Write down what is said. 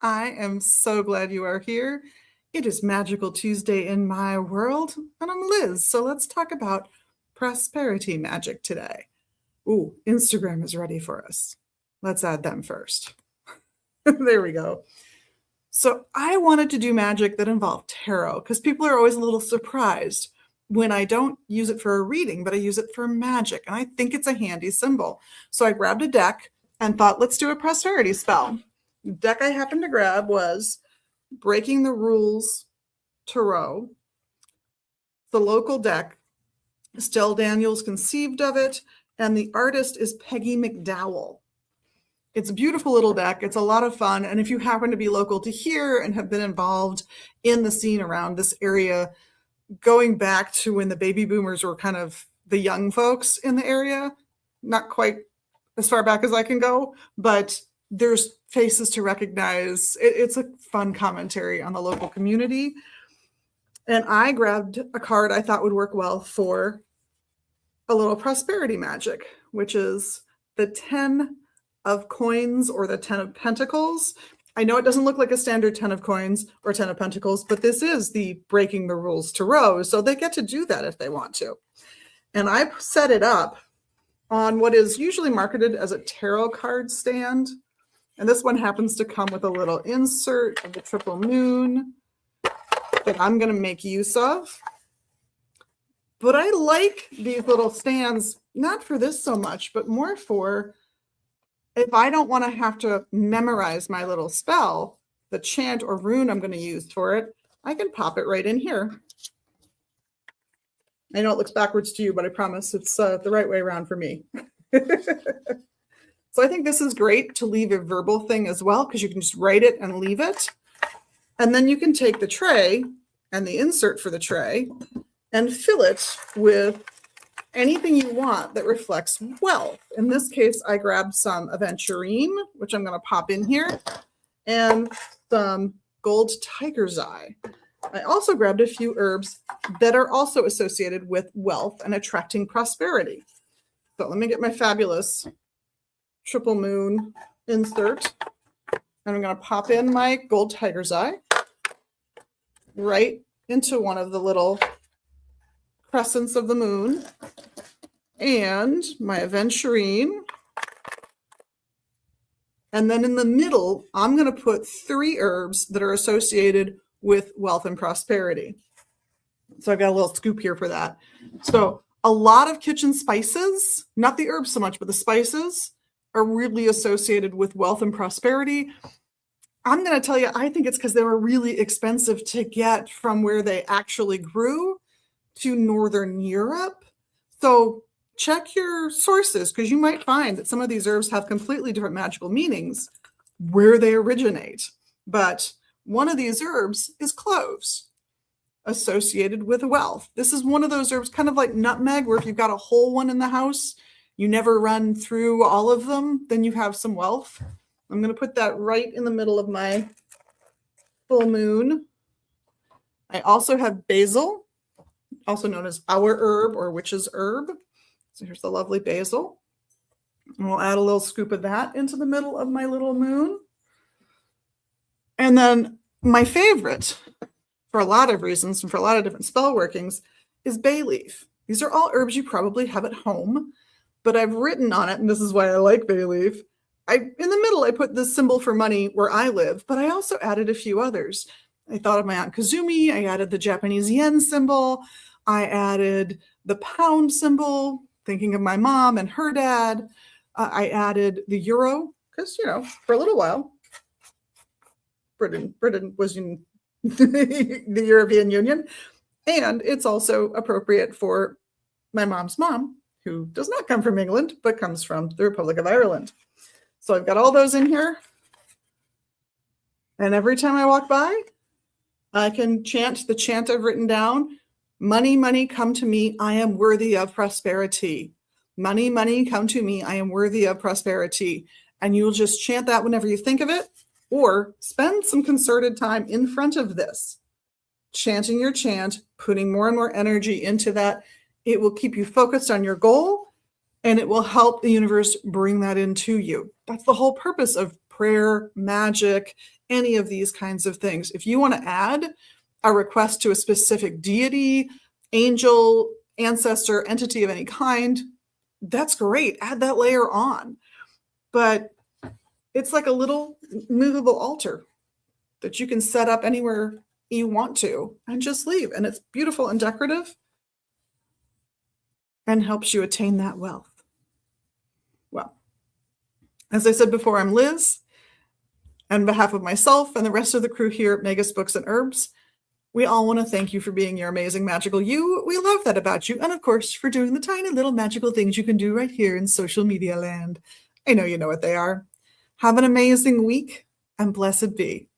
I am so glad you are here. It is Magical Tuesday in my world, and I'm Liz. So let's talk about prosperity magic today. Ooh, Instagram is ready for us. Let's add them first. There we go. So I wanted to do magic that involved tarot because people are always a little surprised when I don't use it for a reading, but I use it for magic. And I think it's a handy symbol. So I grabbed a deck and thought, let's do a prosperity spell. The deck I happened to grab was Breaking the Rules Tarot. The local deck, Stell Daniels conceived of it, and the artist is Peggy McDowell. It's a beautiful little deck. It's a lot of fun. And if you happen to be local to here and have been involved in the scene around this area, going back to when the baby boomers were kind of the young folks in the area, not quite as far back as I can go, but there's faces to recognize. It's a fun commentary on the local community. And I grabbed a card I thought would work well for a little prosperity magic, which is the 10 of coins or the 10 of pentacles. I know it doesn't look like a standard 10 of coins or 10 of pentacles, but this is the Breaking the Rules Tarot, so they get to do that if they want to. And I set it up on what is usually marketed as a tarot card stand. And this one happens to come with a little insert of the triple moon that I'm going to make use of. But I like these little stands, not for this so much, but more for if I don't want to have to memorize my little spell, the chant or rune I'm going to use for it, I can pop it right in here. I know it looks backwards to you, but I promise it's the right way around for me. So I think this is great to leave a verbal thing as well, because you can just write it and leave it. And then you can take the tray and the insert for the tray and fill it with anything you want that reflects wealth. In this case, I grabbed some aventurine, which I'm going to pop in here, and some gold tiger's eye. I also grabbed a few herbs that are also associated with wealth and attracting prosperity. So let me get my fabulous triple moon insert. And I'm going to pop in my gold tiger's eye right into one of the little crescents of the moon, and my aventurine. And then in the middle, I'm going to put 3 herbs that are associated with wealth and prosperity. So I've got a little scoop here for that. So a lot of kitchen spices, not the herbs so much, but the spices are really associated with wealth and prosperity. I'm going to tell you, I think it's because they were really expensive to get from where they actually grew to Northern Europe. So check your sources, because you might find that some of these herbs have completely different magical meanings where they originate. But one of these herbs is cloves, associated with wealth. This is one of those herbs, kind of like nutmeg, where if you've got a whole one in the house, you never run through all of them, then you have some wealth. I'm going to put that right in the middle of my full moon. I also have basil, also known as our herb or witch's herb. So here's the lovely basil. And we'll add a little scoop of that into the middle of my little moon. And then my favorite, for a lot of reasons and for a lot of different spell workings, is bay leaf. These are all herbs you probably have at home, but I've written on it, and this is why I like bay leaf. In the middle, I put this symbol for money where I live, but I also added a few others. I thought of my Aunt Kazumi. I added the Japanese yen symbol. I added the pound symbol, thinking of my mom and her dad. I added the euro, because, for a little while, Britain was in the European Union. And it's also appropriate for my mom's mom, who does not come from England, but comes from the Republic of Ireland. So I've got all those in here. And every time I walk by, I can chant the chant I've written down. Money, money, come to me. I am worthy of prosperity. Money, money, come to me. I am worthy of prosperity. And you'll just chant that whenever you think of it, or spend some concerted time in front of this, chanting your chant, putting more and more energy into that. It will keep you focused on your goal, and it will help the universe bring that into you. That's the whole purpose of prayer, magic, any of these kinds of things. If you want to add a request to a specific deity, angel, ancestor, entity of any kind, that's great. Add that layer on. But it's like a little movable altar that you can set up anywhere you want to and just leave. And it's beautiful and decorative and helps you attain that wealth. Well, as I said before, I'm Liz. On behalf of myself and the rest of the crew here at Magus Books and Herbs, we all want to thank you for being your amazing magical you. We love that about you. And of course, for doing the tiny little magical things you can do right here in social media land. I know you know what they are. Have an amazing week and blessed be.